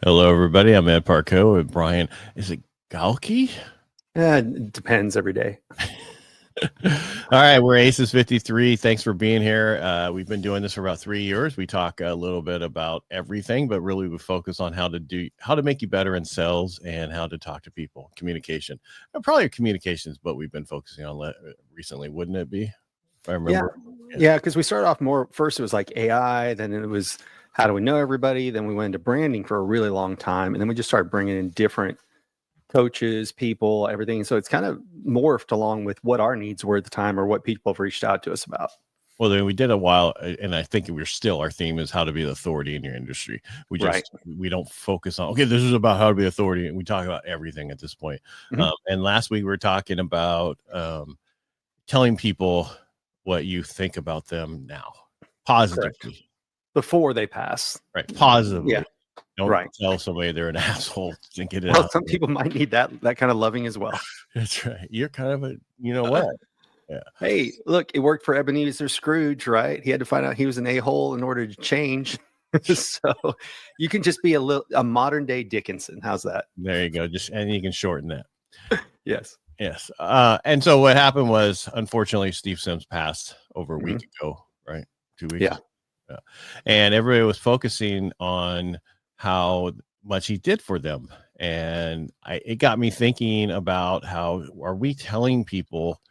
Hello, everybody. I'm Ed Parcaut with Brian. Is it Galke? Yeah, it depends every day. All right, we're Aces 53. Thanks for being here. We've been doing this for about 3 years. We talk a little bit about everything, but really we focus on how to make you better in sales and how to talk to people, communication. Probably communications, but we've been focusing on recently, wouldn't it be? If I remember. Yeah, because we started off more. First, it was like AI. Then it was how do we know everybody? Then we went into branding for a really long time, and then we just started bringing in different coaches, people, everything. So it's kind of morphed along with what our needs were at the time or what people have reached out to us about. Well, then we did a while, and I think our theme is how to be the authority in your industry. We don't focus on, okay, this is about how to be authority, and we talk about everything at this point. Mhm. And last week we were talking about telling people what you think about them now, positively. Correct. Before they pass. Right, positively. Yeah. Don't Right. tell somebody they're an asshole and get it Well, out. some people might need that kind of loving as well. That's right. You're kind of a, you know what? Yeah. Hey, look, it worked for Ebenezer Scrooge, right? He had to find out he was an a-hole in order to change. So you can just be a modern day Dickinson. How's that? There you go. And you can shorten that. Yes. Yes. And so what happened was, unfortunately, Steve Sims passed over a week ago, right? 2 weeks. Yeah. And everybody was focusing on how much he did for them. And it got me thinking about how are we telling people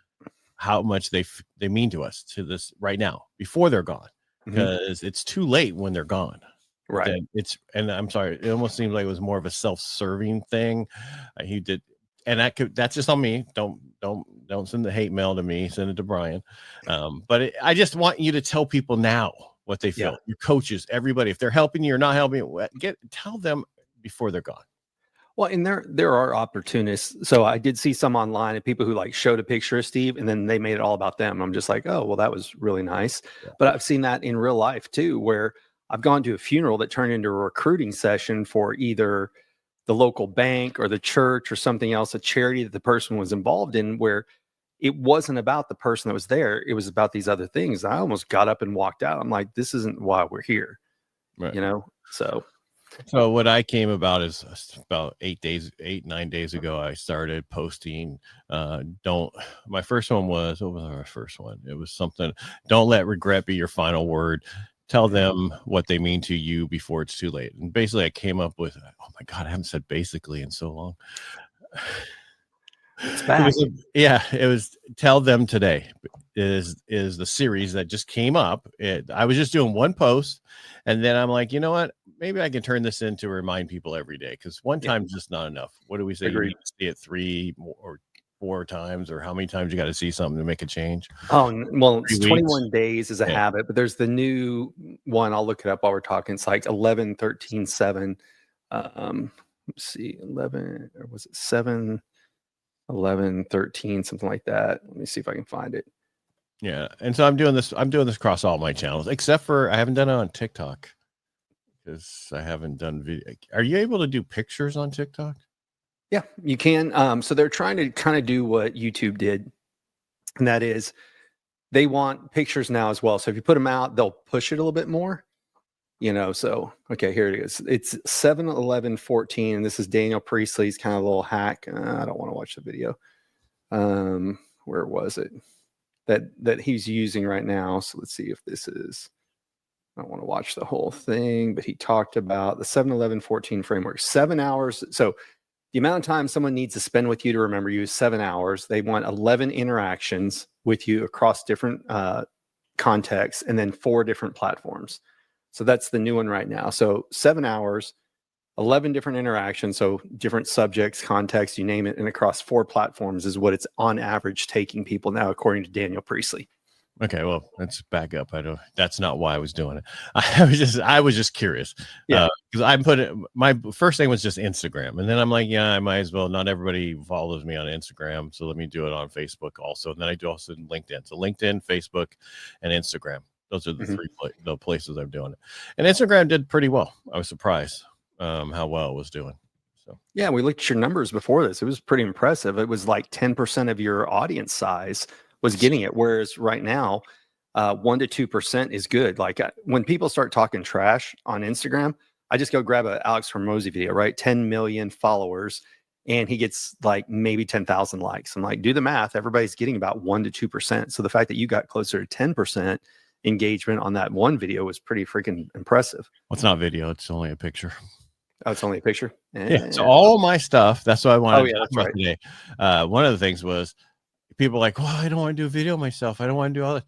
how much they mean to us to this right now before they're gone, because it's too late when they're gone. Right. And I'm sorry, it almost seems like it was more of a self-serving thing. He did. And that's just on me. Don't send the hate mail to me. Send it to Brian. But I just want you to tell people now what they feel. Your coaches, everybody, if they're helping you or not helping you, tell them before they're gone. Well, and there are opportunists. So I did see some online and people who like showed a picture of Steve and then they made it all about them. I'm just like, oh, well, that was really nice. Yeah. But I've seen that in real life too, where I've gone to a funeral that turned into a recruiting session for either the local bank or the church or something else, a charity that the person was involved in, where it wasn't about the person that was there. It was about these other things. I almost got up and walked out. I'm like, this isn't why we're here, right. So what I came about is about 9 days ago, I started posting. My first one was, what was my first one? It was something, don't let regret be your final word. Tell them what they mean to you before it's too late. And basically I came up with, oh my God, I haven't said basically in so long. It's back. It was tell them today is the series that just came up. I was just doing one post and then I'm like, you know what? Maybe I can turn this into remind people every day, because one time is just not enough. What do we say? Agreed. You need to see it 3 or 4 times, or how many times you got to see something to make a change? Oh, well, it's 21 days is a habit, but there's the new one. I'll look it up while we're talking. It's like 11, 13, 7. Let's see, 11, or was it 7, 11, 13, something like that. Let me see if I can find it. Yeah. And so I'm doing this across all my channels, except for I haven't done it on TikTok because I haven't done video. Are you able to do pictures on TikTok? Yeah, you can. So they're trying to kind of do what YouTube did. And that is they want pictures now as well. So if you put them out, they'll push it a little bit more. So, okay, here it is. It's 7/11/14. And this is Daniel Priestley's kind of little hack. I don't want to watch the video. Where was it? That he's using right now. So let's see if this is, I don't want to watch the whole thing, but he talked about the 7/11/14 framework, 7 hours. So the amount of time someone needs to spend with you to remember you is 7 hours. They want 11 interactions with you across different contexts and then 4 different platforms. So that's the new one right now. So 7 hours, 11 different interactions. So different subjects, contexts, you name it. And across 4 platforms is what it's on average taking people now, according to Daniel Priestley. Okay, well, let's back up. That's not why I was doing it. I was just curious. Yeah. Because my first thing was just Instagram. And then I'm like, yeah, I might as well. Not everybody follows me on Instagram. So let me do it on Facebook also. And then I do also LinkedIn. So LinkedIn, Facebook, and Instagram. Those are the 3 the places I'm doing it. And Instagram did pretty well. I was surprised how well it was doing. So yeah, we looked at your numbers before this. It was pretty impressive. It was like 10% of your audience size was getting it. Whereas right now, 1 to 2% is good. Like when people start talking trash on Instagram, I just go grab a Alex Hormozy video, right? 10 million followers, and he gets like maybe 10,000 likes. I'm like, do the math. Everybody's getting about 1% to 2%. So the fact that you got closer to 10% engagement on that one video was pretty freaking impressive. Well, it's not video. It's only a picture. Oh, it's only a picture. Yeah. So all my stuff, that's what I wanted to talk about right. today. One of the things was people are like, well, I don't want to do a video of myself. I don't want to do all that.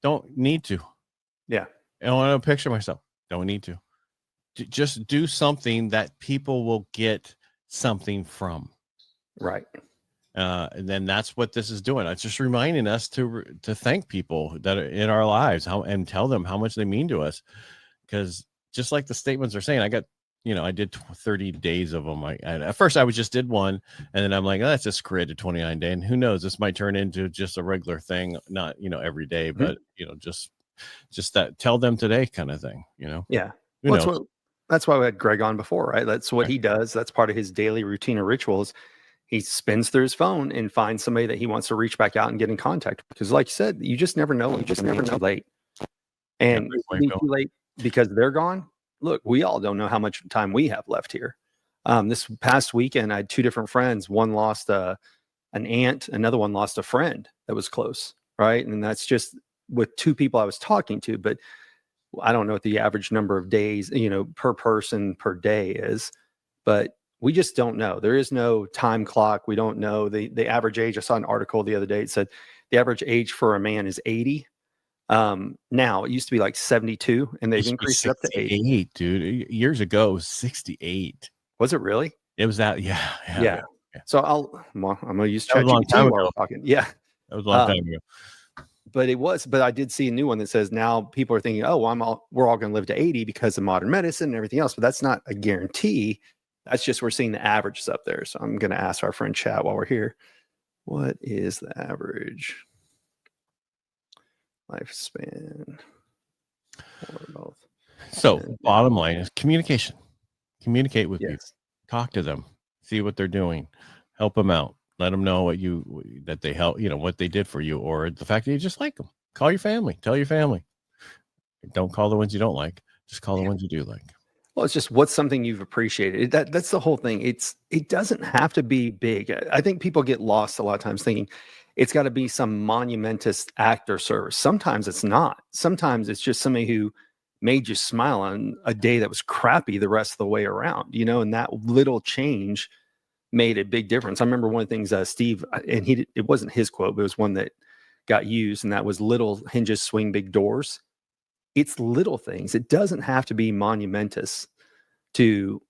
Don't need to. Yeah. I don't want to picture myself. Don't need to. Just do something that people will get something from. Right. And then that's what this is doing. It's just reminding us to thank people that are in our lives, and tell them how much they mean to us. Because just like the statements are saying, I got, I did 30 days of them. At first I just did one, and then I'm like, oh, that's just created 29 day, and who knows, this might turn into just a regular thing, not every day, but just that tell them today kind of thing. Yeah. That's why we had Greg on before, right? That's what he does. That's part of his daily routine or rituals. He spins through his phone and finds somebody that he wants to reach back out and get in contact. Because like you said, you just never know. You just never know. Too late. And being too late because they're gone. Look, we all don't know how much time we have left here. This past weekend, I had two different friends. One lost an aunt. Another one lost a friend that was close, right? And that's just with two people I was talking to. But I don't know what the average number of days, per person per day is. But we just don't know. There is no time clock. We don't know the average age. I saw an article the other day. It said the average age for a man is 80. Now it used to be like 72, and they've increased it up to 80. Dude. Years ago, it was 68. Was it really? It was that. Yeah. So I'm gonna use ChatGPT while we're talking. Yeah, that was a long time ago. But I did see a new one that says now people are thinking, oh, well, we're all going to live to 80 because of modern medicine and everything else. But that's not a guarantee. That's just we're seeing the averages up there. So I'm going to ask our friend Chat while we're here, what is the average lifespan for both? So bottom line is communication. Communicate with people. Talk to them. See what they're doing. Help them out. Let them know that they help, what they did for you, or the fact that you just like them. Call your family. Tell your family. Don't call the ones you don't like. Just call the ones you do like. Well, it's just what's something you've appreciated. That's the whole thing. It doesn't have to be big. I think people get lost a lot of times thinking it's got to be some monumentous act or service. Sometimes it's not. Sometimes it's just somebody who made you smile on a day that was crappy the rest of the way around, and that little change made a big difference. I remember one of the things Steve, and it wasn't his quote, but it was one that got used, and that was little hinges swing big doors. It's little things. It doesn't have to be monumentous to,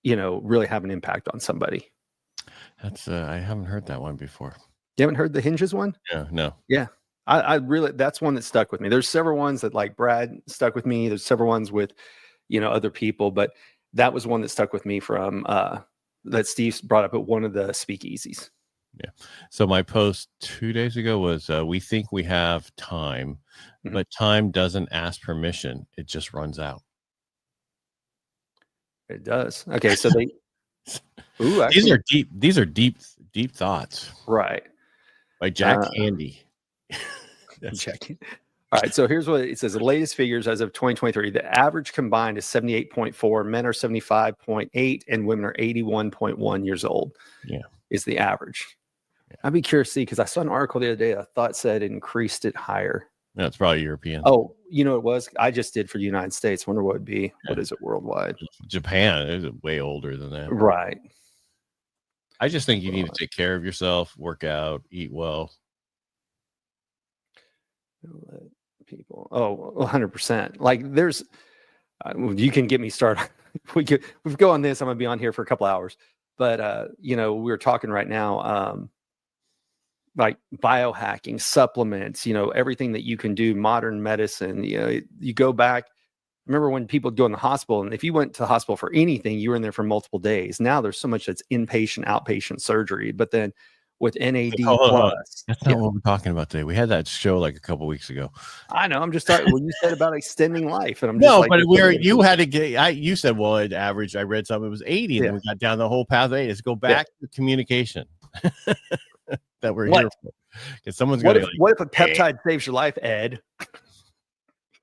really have an impact on somebody. That's I haven't heard that one before. You haven't heard the hinges one? Yeah, no. Yeah. I really, that's one that stuck with me. There's several ones that like Brad stuck with me. There's several ones with, other people, but that was one that stuck with me from, that Steve brought up at one of the speakeasies. Yeah. So my post 2 days ago was, we think we have time, but time doesn't ask permission. It just runs out. It does. Okay. So these are deep thoughts. Right. By Jack Handy. Checking. All right. So here's what it says. The latest figures as of 2023, the average combined is 78.4. Men are 75.8 and women are 81.1 years old. Yeah. Is the average. Yeah. I'd be curious to see, because I saw an article the other day I thought said it increased it higher. No, it's probably European. Oh, it was? I just did for the United States. Wonder what it'd be. Yeah. What is it worldwide? Japan is way older than that. Right. I just think you need to take care of yourself, work out, eat well. People. Oh, 100%. Like there's, you can get me started. we go on this. I'm going to be on here for a couple hours, but we're talking right now, like biohacking, supplements, everything that you can do, modern medicine. You go back. Remember when people go in the hospital, and if you went to the hospital for anything, you were in there for multiple days. Now there's so much that's inpatient, outpatient surgery, but then with NAD plus. That's not what we're talking about today. We had that show like a couple weeks ago. I know. I'm just talking when you said about extending life, and I'm just but you had to get. You said, well, it averaged. I read something. It was 80, and then we got down the whole path of 80. Let's go back to communication that we're here for. Because someone's going to. What if a peptide saves your life, Ed?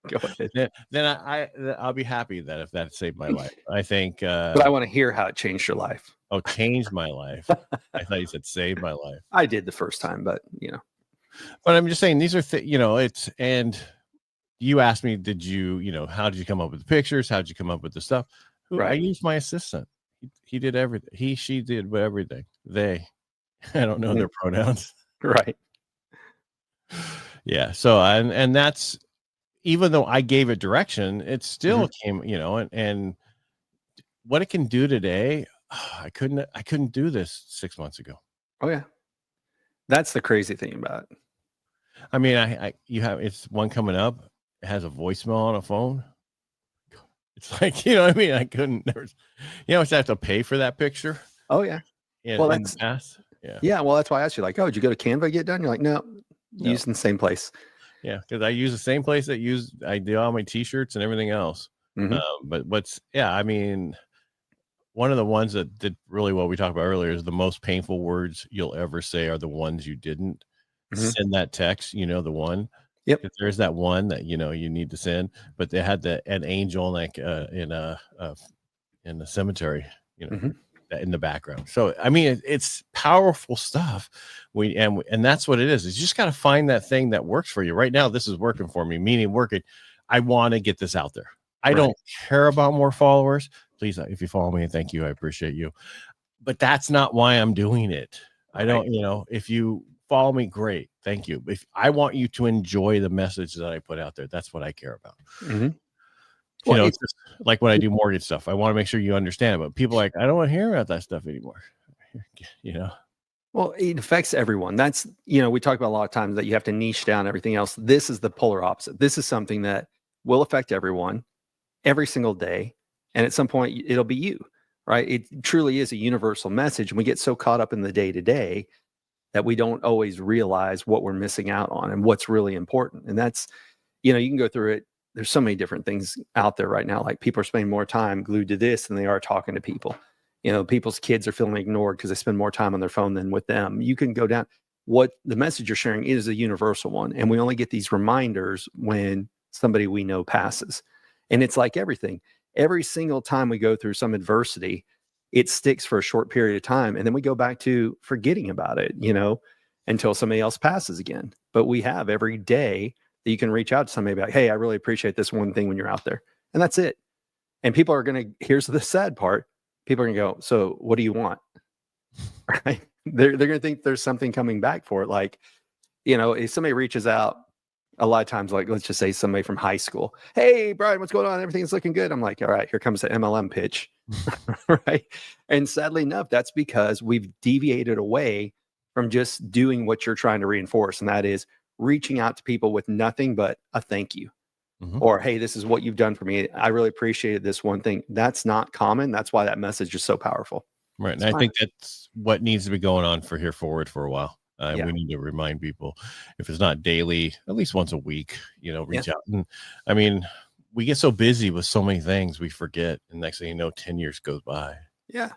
Go ahead. Then I'll be happy that if that saved my life. I think. But I want to hear how it changed your life. Oh, changed my life. I thought you said saved my life. I did the first time, but But I'm just saying these are it's and you asked me, did you how did you come up with the pictures? How did you come up with the stuff? Right. I used my assistant. He did everything. She did everything. They, I don't know their pronouns. Right. Yeah. So and that's, even though I gave it direction, it still came, and what it can do today, I couldn't do this 6 months ago. Oh yeah. That's the crazy thing about it. I mean, it's one coming up. It has a voicemail on a phone. It's like, I mean, I couldn't never, I have to pay for that picture. Oh yeah. Well, that's yeah. Well, that's why I asked you, like, oh, did you go to Canva to get done? You're like, no. Using the same place. Yeah, because I use the same place I do all my t-shirts and everything else. But I mean, one of the ones that did really what we talked about earlier is the most painful words you'll ever say are the ones you didn't send that text. The one. Yep. There's that one that you need to send, but they had an angel like in the cemetery, in the background. So I mean, it's powerful stuff. And that's what it is. You just got to find that thing that works for you. Right now, this is working for me. Meaning working. I want to get this out there. I don't care about more followers. Please, if you follow me, thank you. I appreciate you. But that's not why I'm doing it. I don't. If you follow me, great. Thank you. If I want you to enjoy the message that I put out there, that's what I care about. It's just like when I do mortgage stuff, I want to make sure you understand it. But people are like, I don't want to hear about that stuff anymore. Well, it affects everyone. That's, we talk about a lot of times that you have to niche down everything else. This is the polar opposite. This is something that will affect everyone every single day. And at some point it'll be you, right? It truly is a universal message. And we get so caught up in the day to day that we don't always realize what we're missing out on and what's really important. And that's, you can go through it. There's so many different things out there right now. Like people are spending more time glued to this than they are talking to people. People's kids are feeling ignored because they spend more time on their phone than with them. You can go down. What the message you're sharing is a universal one. And we only get these reminders when somebody we know passes. And it's like everything. Every single time we go through some adversity, it sticks for a short period of time. And then we go back to forgetting about it, until somebody else passes again. But we have every day that you can reach out to somebody about, hey, I really appreciate this one thing when you're out there. And that's it. And people are going to, here's the sad part. People are going to go, so what do you want? Right? They're going to think there's something coming back for it. Like, if somebody reaches out, a lot of times, like, let's just say somebody from high school, hey, Brian, what's going on? Everything's looking good. I'm like, all right, here comes the MLM pitch. Right. And sadly enough, that's because we've deviated away from just doing what you're trying to reinforce. And that is reaching out to people with nothing but a thank you. Or, hey, this is what you've done for me. I really appreciated this one thing. That's not common. That's why that message is so powerful. Right. And I think that's what needs to be going on for here forward for a while. We need to remind people, if it's not daily, at least once a week, reach out. And I mean, we get so busy with so many things, we forget. And next thing you know, 10 years goes by. Yeah.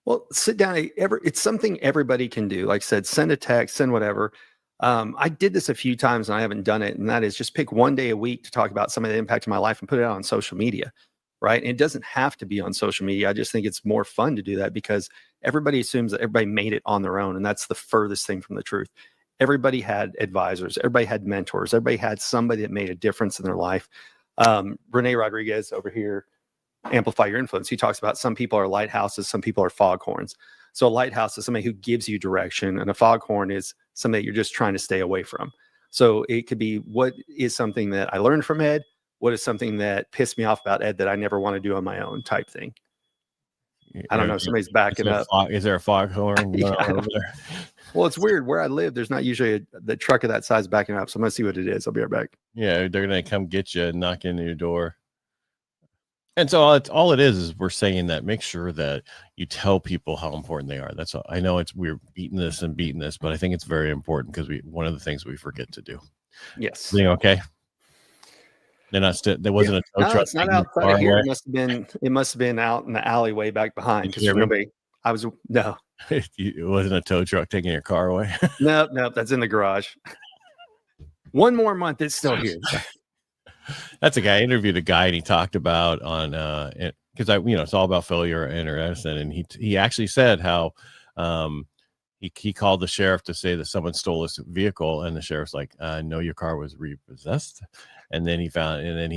Well, sit down. It's something everybody can do. Like I said, send a text, send whatever. I did this a few times and I haven't done it. And that is just pick one day a week to talk about some of the impact of my life and put it out on social media. Right. And it doesn't have to be on social media. I just think it's more fun to do that because everybody assumes that everybody made it on their own. And that's the furthest thing from the truth. Everybody had advisors. Everybody had mentors. Everybody had somebody that made a difference in their life. Rene Rodriguez over here, Amplify Your Influence. He talks about some people are lighthouses. Some people are foghorns. So a lighthouse is somebody who gives you direction, and a foghorn is somebody you're just trying to stay away from. So it could be, what is something that I learned from Ed? What is something that pissed me off about Ed that I never want to do on my own type thing? I don't know. Somebody's backing up. Is there a foghorn? Over there? Well, it's weird. Where I live, there's not usually the truck of that size backing up. So I'm going to see what it is. I'll be right back. Yeah, they're going to come get you and knock into your door. And so all it is we're saying that make sure that you tell people how important they are. That's all. I know we're beating this, but I think it's very important because one of the things we forget to do. Yes. Okay. They're not there wasn't a tow truck. It's not outside of here. It must have been out in the alleyway back behind. Because no. It wasn't a tow truck taking your car away. Nope. That's in the garage. One more month, it's still here. That's a guy. I interviewed a guy, and he talked about on because it's all about failure and Edison, and he actually said how he called the sheriff to say that someone stole his vehicle, and the sheriff's like, no, your car was repossessed. And then he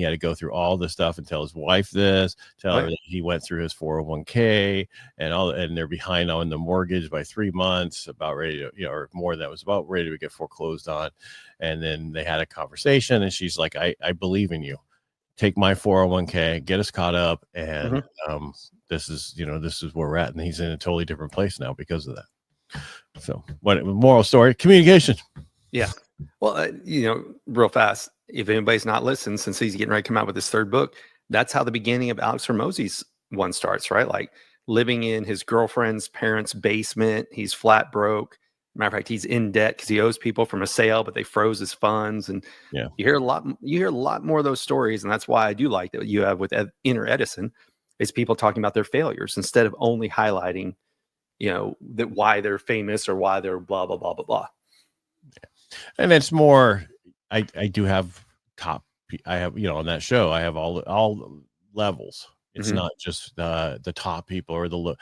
had to go through all the stuff and tell his wife tell her that he went through his 401k and they're behind on the mortgage by 3 months, about ready to, or more than that, was about ready to get foreclosed on. And then they had a conversation, and she's like, I believe in you. Take my 401k, get us caught up. And this is where we're at. And he's in a totally different place now because of that. So what moral story? Communication. Yeah. Well, real fast, if anybody's not listened, since he's getting ready to come out with his third book, that's how the beginning of Alex Hormozi's one starts, right? Like living in his girlfriend's parents' basement. He's flat broke. Matter of fact, he's in debt because he owes people from a sale, but they froze his funds. And you hear a lot more of those stories. And that's why I do like that you have with Inner Edison is people talking about their failures instead of only highlighting, that why they're famous or why they're blah, blah, blah, blah, blah. And it's more, I do have I have, on that show, I have all levels. It's not just the top people or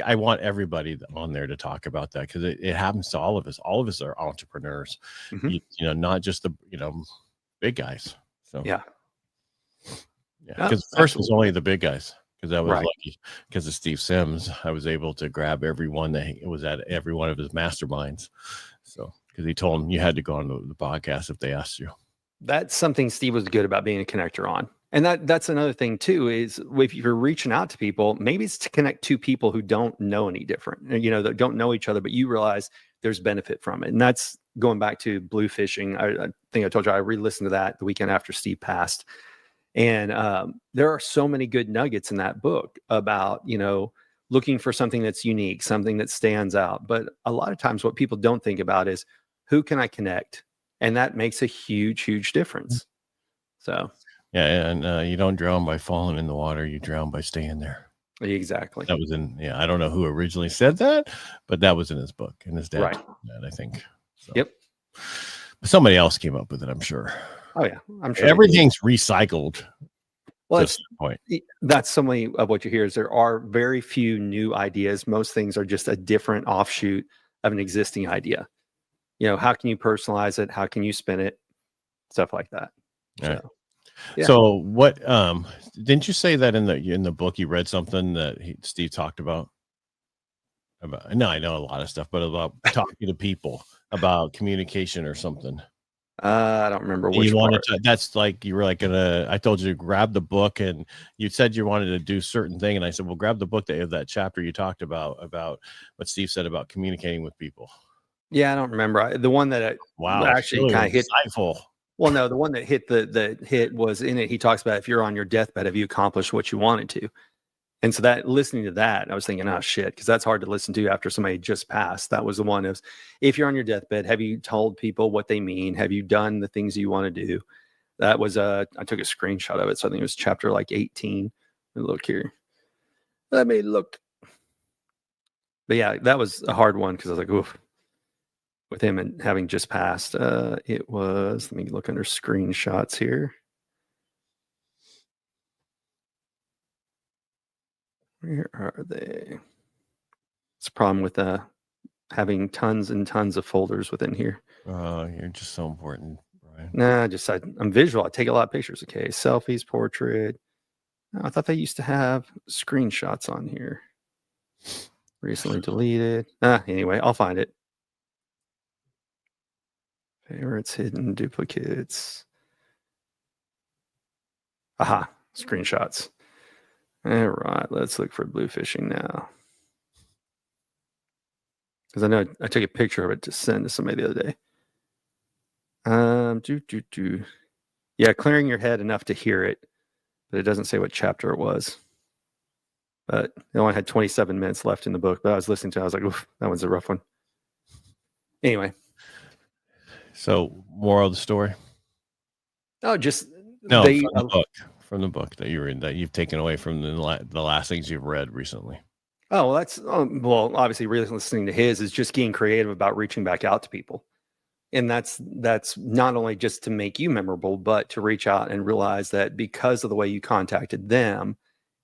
I want everybody on there to talk about that, because it happens to all of us. All of us are entrepreneurs, not just the, big guys. So yeah. Because first was only the big guys, because that was lucky because of Steve Sims. I was able to grab everyone that was at every one of his masterminds. So, because he told them you had to go on the podcast if they asked you. That's something Steve was good about being a connector on. And that's another thing too, is if you're reaching out to people, maybe it's to connect two people who don't know any different, that don't know each other, but you realize there's benefit from it. And that's going back to blue fishing. I think I told you I re-listened to that the weekend after Steve passed. And there are so many good nuggets in that book about, looking for something that's unique, something that stands out. But a lot of times what people don't think about is, who can I connect? And that makes a huge, huge difference. So. Yeah, and you don't drown by falling in the water. You drown by staying there. Exactly. That was I don't know who originally said that, but that was in his book, and his dad told that, I think. So. Yep. But somebody else came up with it, I'm sure. Oh, yeah. I'm sure. Everything's recycled. Well, that's some of what you hear is there are very few new ideas. Most things are just a different offshoot of an existing idea. How can you personalize it? How can you spin it? Stuff like that. Right. So what didn't you say that in the book you read something that Steve talked about? No, I know a lot of stuff, but about talking to people, about communication or something. I don't remember which part. That's like you were like I told you to grab the book, and you said you wanted to do certain thing, and I said, well, grab the book that chapter you talked about what Steve said about communicating with people. Yeah, I don't remember. The one that actually really kind of hit. Insightful. Well, no, the one that hit the hit was in it. He talks about if you're on your deathbed, have you accomplished what you wanted to? And so that listening to that, I was thinking, oh shit, because that's hard to listen to after somebody just passed. That was the one of, if you're on your deathbed, have you told people what they mean? Have you done the things you want to do? That was I took a screenshot of it. So I think it was chapter like 18. Look here. Let me look. But yeah, that was a hard one because I was like, oof. With him and having just passed, it was, let me look under screenshots here. Where are they? It's a problem with having tons and tons of folders within here. Oh, you're just so important, Brian. Nah, I'm visual. I take a lot of pictures. Okay, selfies, portrait. Oh, I thought they used to have screenshots on here. Recently deleted. Anyway, I'll find it. Favorites, hidden duplicates. Aha, screenshots. All right, let's look for blue fishing now. Because I know I took a picture of it to send to somebody the other day. Yeah, clearing your head enough to hear it, but it doesn't say what chapter it was. But it only had 27 minutes left in the book. But I was listening to it, I was like, oof, that one's a rough one. Anyway. So, moral of the story? Oh, just no, from the book that you read, that you've taken away from the last things you've read recently. Oh, well, that's obviously really listening to his is just getting creative about reaching back out to people. And that's not only just to make you memorable, but to reach out and realize that because of the way you contacted them,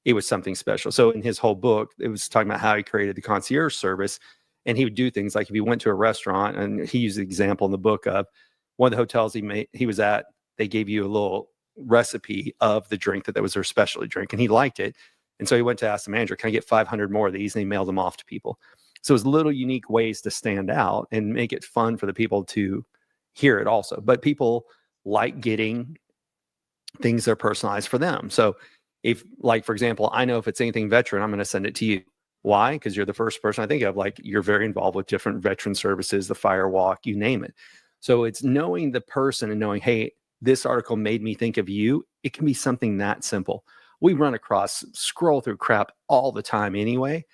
it was something special. So in his whole book, it was talking about how he created the concierge service. And he would do things like if he went to a restaurant, and he used the example in the book of one of the hotels he was at, they gave you a little recipe of the drink that was their specialty drink, and he liked it. And so he went to ask the manager, can I get 500 more of these? And he mailed them off to people. So it's little unique ways to stand out and make it fun for the people to hear it also. But people like getting things that are personalized for them. So if, like, for example, I know if it's anything veteran, I'm going to send it to you. Why? Because you're the first person I think of. Like, you're very involved with different veteran services, the fire walk, you name it. So it's knowing the person and knowing, hey, this article made me think of you. It can be something that simple. We run across, scroll through crap all the time anyway.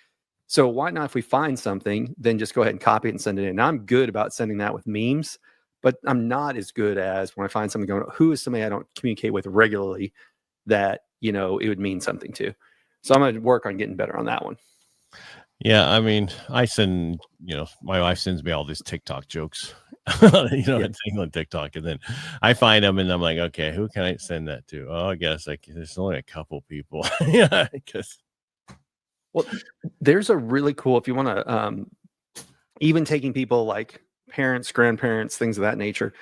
So why not, if we find something, then just go ahead and copy it and send it in. Now, I'm good about sending that with memes, but I'm not as good as when I find something going, who is somebody I don't communicate with regularly that, it would mean something to. So I'm going to work on getting better on that one. Yeah, I mean, I send, my wife sends me all these TikTok jokes, it's England TikTok, and then I find them, and I'm like, okay, who can I send that to? Oh, I guess there's only a couple people. Yeah, because. Well, there's a really cool, if you want to, even taking people like parents, grandparents, things of that nature,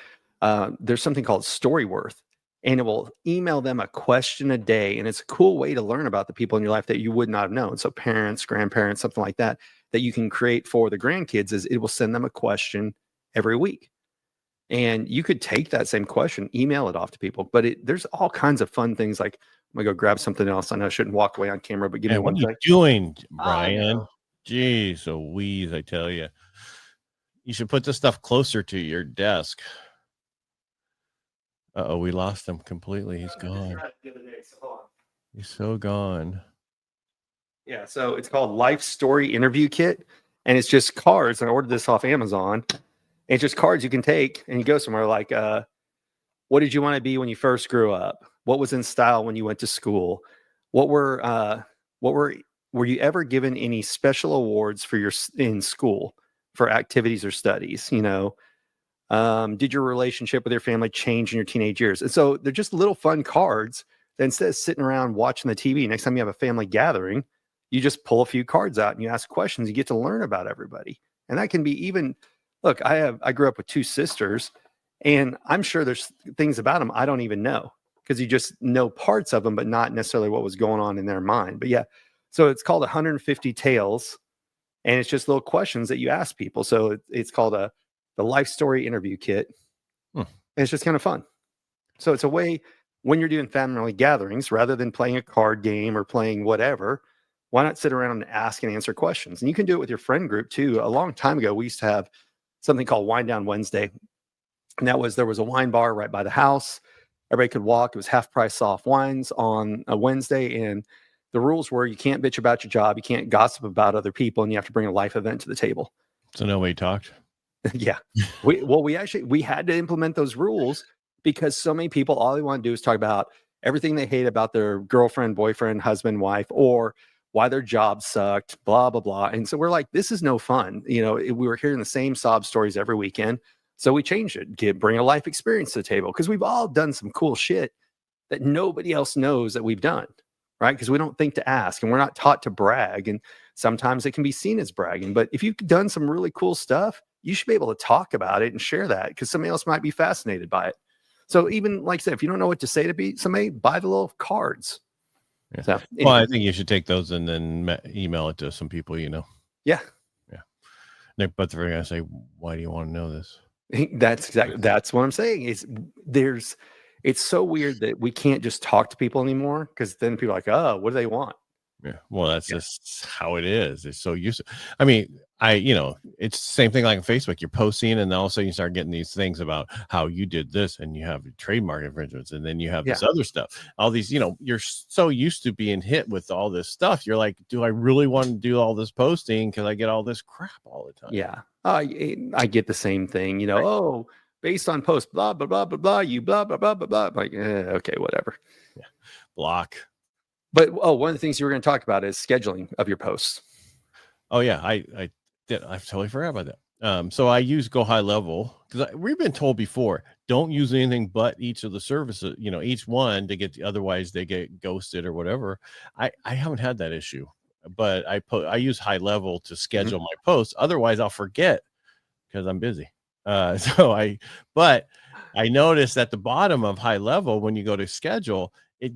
there's something called Storyworth, and it will email them a question a day. And it's a cool way to learn about the people in your life that you would not have known. So parents, grandparents, something like that you can create for the grandkids is it will send them a question every week. And you could take that same question, email it off to people, but there's all kinds of fun things like, I'm gonna go grab something else. I know I shouldn't walk away on camera, but give me one second. What are you doing, Brian? Jeez Louise, I tell you. You should put this stuff closer to your desk. Uh-oh, we lost him completely. He's gone. He's so gone. Yeah, so it's called Life Story Interview Kit, and it's just cards. I ordered this off Amazon. It's just cards you can take, and you go somewhere like, what did you want to be when you first grew up? What was in style when you went to school? Were you ever given any special awards in school for activities or studies? Did your relationship with your family change in your teenage years? And so they're just little fun cards that instead of sitting around watching the TV, next time you have a family gathering, you just pull a few cards out and you ask questions. You get to learn about everybody. And that can be even, look, I grew up with two sisters, and I'm sure there's things about them I don't even know, because you just know parts of them, but not necessarily what was going on in their mind. But yeah, so it's called 150 Tales, and it's just little questions that you ask people. So it's called the Life Story Interview Kit. And it's just kind of fun. So it's a way, when you're doing family gatherings, rather than playing a card game or playing whatever, why not sit around and ask and answer questions? And you can do it with your friend group too. A long time ago, we used to have something called Wine Down Wednesday. And there was a wine bar right by the house. Everybody could walk. It was half price soft wines on a Wednesday. And the rules were you can't bitch about your job. You can't gossip about other people. And you have to bring a life event to the table. So nobody talked? Yeah. We had to implement those rules because so many people, all they want to do is talk about everything they hate about their girlfriend, boyfriend, husband, wife, or why their job sucked, blah, blah, blah. And so we're like, this is no fun. We were hearing the same sob stories every weekend. So we changed it, bring a life experience to the table, because we've all done some cool shit that nobody else knows that we've done, right? Because we don't think to ask, and we're not taught to brag. And sometimes it can be seen as bragging. But if you've done some really cool stuff, you should be able to talk about it and share that, because somebody else might be fascinated by it. So even like I said, if you don't know what to say to somebody, buy the little cards. Yeah. So, anyway. Well, I think you should take those and then email it to some people, Yeah. But they're going to say, why do you want to know this? That's what I'm saying. It's so weird that we can't just talk to people anymore, because then people are like, oh, what do they want? Yeah. Well, that's just how it is. It's so used to, I mean, it's the same thing like on Facebook. You're posting, and then all of a sudden you start getting these things about how you did this, and you have trademark infringements, and then you have this other stuff. All these, you're so used to being hit with all this stuff. You're like, do I really want to do all this posting because I get all this crap all the time? Yeah. I get the same thing, right. Oh, based on post, blah, blah, blah, blah, blah, you blah, blah, blah, blah, blah. I'm like, okay, whatever. Yeah. Block. But one of the things you were going to talk about is scheduling of your posts. Oh yeah, I totally forgot about that. So I use Go High Level because we've been told before, don't use anything but each of the services, each one to get, otherwise they get ghosted or whatever. I haven't had that issue, but I use High Level to schedule my posts. Otherwise I'll forget because I'm busy. But I noticed at the bottom of High Level, when you go to schedule, it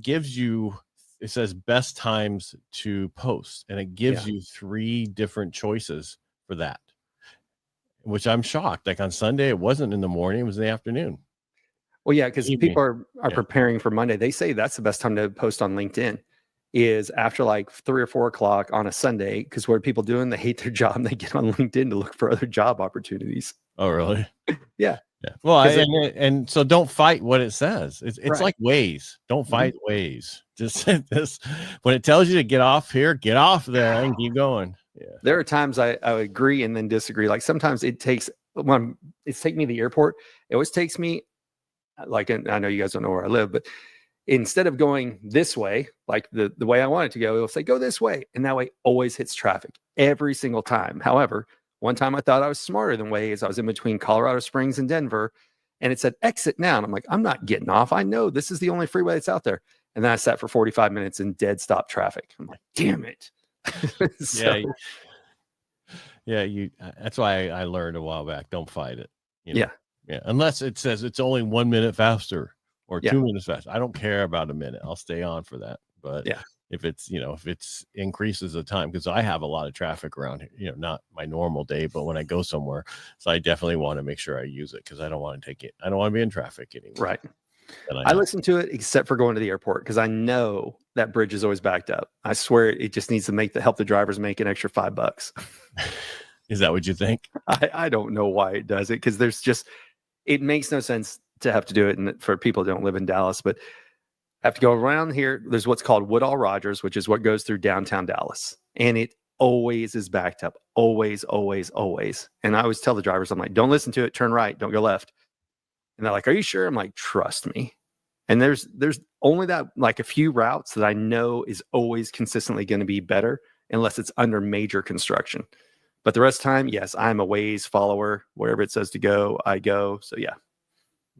says best times to post, and it gives you 3 different choices for that, which I'm shocked. Like on Sunday, it wasn't in the morning, it was in the afternoon. Well, yeah, because people are preparing for Monday. They say that's the best time to post on LinkedIn is after like 3 or 4 o'clock on a Sunday. Because what are people doing? They hate their job and they get on LinkedIn to look for other job opportunities. Oh, really? Yeah. Well, and so don't fight what it says. It's like Waze. Don't fight Waze. Just this, when it tells you to get off here, get off there and keep going. Yeah. There are times I agree and then disagree. Like sometimes it takes it's taking me to the airport. It always takes me like, and I know you guys don't know where I live, but instead of going this way, like the way I want it to go, it'll say go this way, and that way always hits traffic every single time. However, one time I thought I was smarter than Waze. I was in between Colorado Springs and Denver, and it said exit now. And I'm like, I'm not getting off. I know this is the only freeway that's out there. And then I sat for 45 minutes in dead stop traffic. I'm like, damn it. That's why I learned a while back. Don't fight it. Yeah. Unless it says it's only 1 minute faster or 2 minutes faster. I don't care about a minute. I'll stay on for that. But if it's increases the time, because I have a lot of traffic around here, not my normal day, but when I go somewhere, so I definitely want to make sure I use it because I don't want to take it. I don't want to be in traffic anymore. Right. I listen to it except for going to the airport because I know that bridge is always backed up. I swear it just needs to help the drivers make an extra $5. Is that what you think? I don't know why it does it, because it makes no sense to have to do it. And for people who don't live in Dallas, but have to go around here. There's what's called Woodall Rogers, which is what goes through downtown Dallas. And it always is backed up. Always, always, always. And I always tell the drivers, I'm like, don't listen to it. Turn right. Don't go left. And they're like, are you sure? I'm like, trust me. And there's only that, like a few routes that I know is always consistently going to be better unless it's under major construction. But the rest of the time, yes, I'm a Waze follower. Wherever it says to go, I go. So yeah.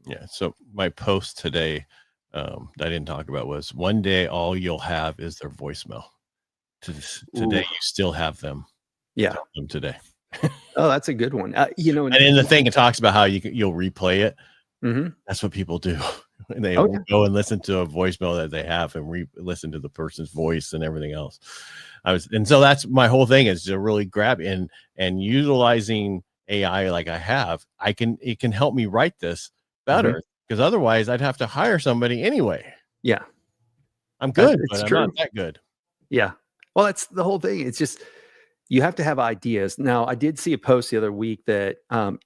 Yeah. So my post today that I didn't talk about was one day all you'll have is their voicemail. Today you still have them. Yeah. Tell them today. Oh, that's a good one. And in the thing, it talks about how you'll replay it. Mm-hmm. That's what people do. And they will go and listen to a voicemail that they have and listen to the person's voice and everything else. And so that's my whole thing, is to really grab and utilizing AI like I have. It can help me write this better, because otherwise I'd have to hire somebody anyway. Yeah. I'm good, but I'm not that good. Yeah. Well, that's the whole thing. It's just, you have to have ideas. Now, I did see a post the other week that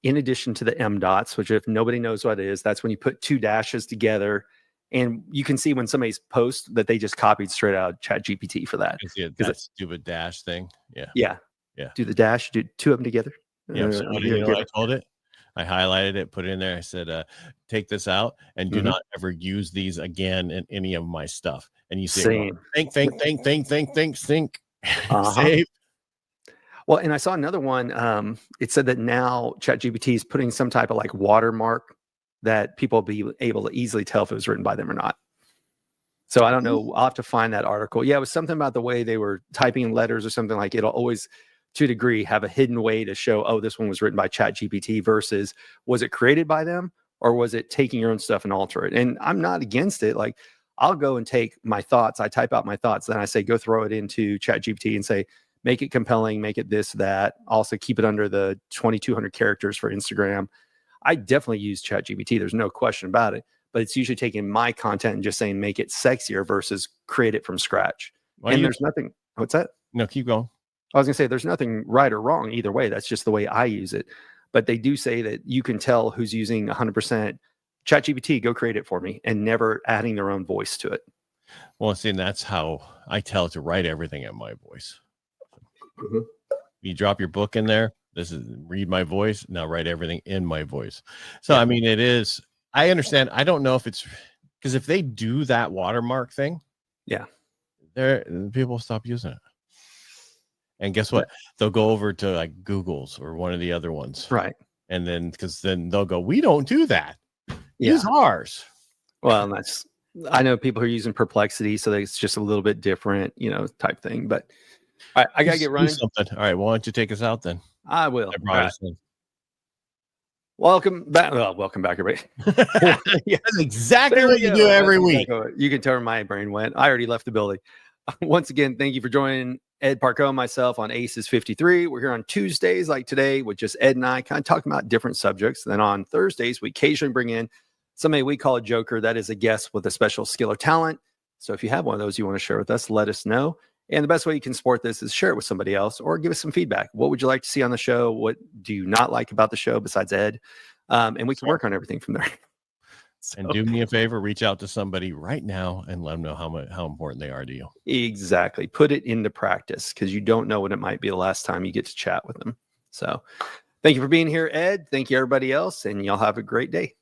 in addition to the M dots, which if nobody knows what it is, that's when you put 2 dashes together, and you can see when somebody's post that they just copied straight out of ChatGPT for that. That stupid dash thing. Yeah. Yeah. Do the dash, do 2 of them together. Yeah. So you know what I told it? I highlighted it, put it in there. I said, take this out and do not ever use these again in any of my stuff. And you say, think, save. Well, and I saw another one. It said that now ChatGPT is putting some type of like watermark that people will be able to easily tell if it was written by them or not. So I don't know. I'll have to find that article. Yeah, it was something about the way they were typing letters or something. Like it'll always, to a degree, have a hidden way to show, oh, this one was written by ChatGPT versus was it created by them or was it taking your own stuff and alter it? And I'm not against it. Like I'll go and take my thoughts. I type out my thoughts. Then I say, go throw it into ChatGPT and say, make it compelling, make it this, that. Also keep it under the 2,200 characters for Instagram. I definitely use ChatGPT. There's no question about it. But it's usually taking my content and just saying, make it sexier versus create it from scratch. There's nothing. What's that? No, keep going. I was going to say, there's nothing right or wrong either way. That's just the way I use it. But they do say that you can tell who's using 100% ChatGPT, go create it for me, and never adding their own voice to it. Well, see, and that's how I tell it to write everything in my voice. You drop your book in there. This is read my voice. Now write everything in my voice. So, I mean, it is, I understand. I don't know if it's because if they do that watermark thing, people stop using it. And guess what? They'll go over to like Google's or one of the other ones. Right. And then because then they'll go, we don't do that. Yeah. Use ours. Well, and that's, I know people are using Perplexity, so it's just a little bit different, type thing. But all right, I got to get running. Something. All right. Well, why don't you take us out then? I will. I brought us in. Welcome back. Well, welcome back, everybody. That's exactly what you do every week. You can tell where my brain went. I already left the building. Once again, thank you for joining Ed Parcaut and myself on Aces 53. We're here on Tuesdays like today with just Ed and I kind of talking about different subjects. Then on Thursdays, we occasionally bring in somebody we call a joker. That is a guest with a special skill or talent. So if you have one of those you want to share with us, let us know. And the best way you can support this is share it with somebody else or give us some feedback. What would you like to see on the show? What do you not like about the show besides Ed? And we can work on everything from there. So, and do me a favor, reach out to somebody right now and let them know how important they are to you. Exactly. Put it into practice because you don't know when it might be the last time you get to chat with them. So thank you for being here, Ed. Thank you, everybody else. And y'all have a great day.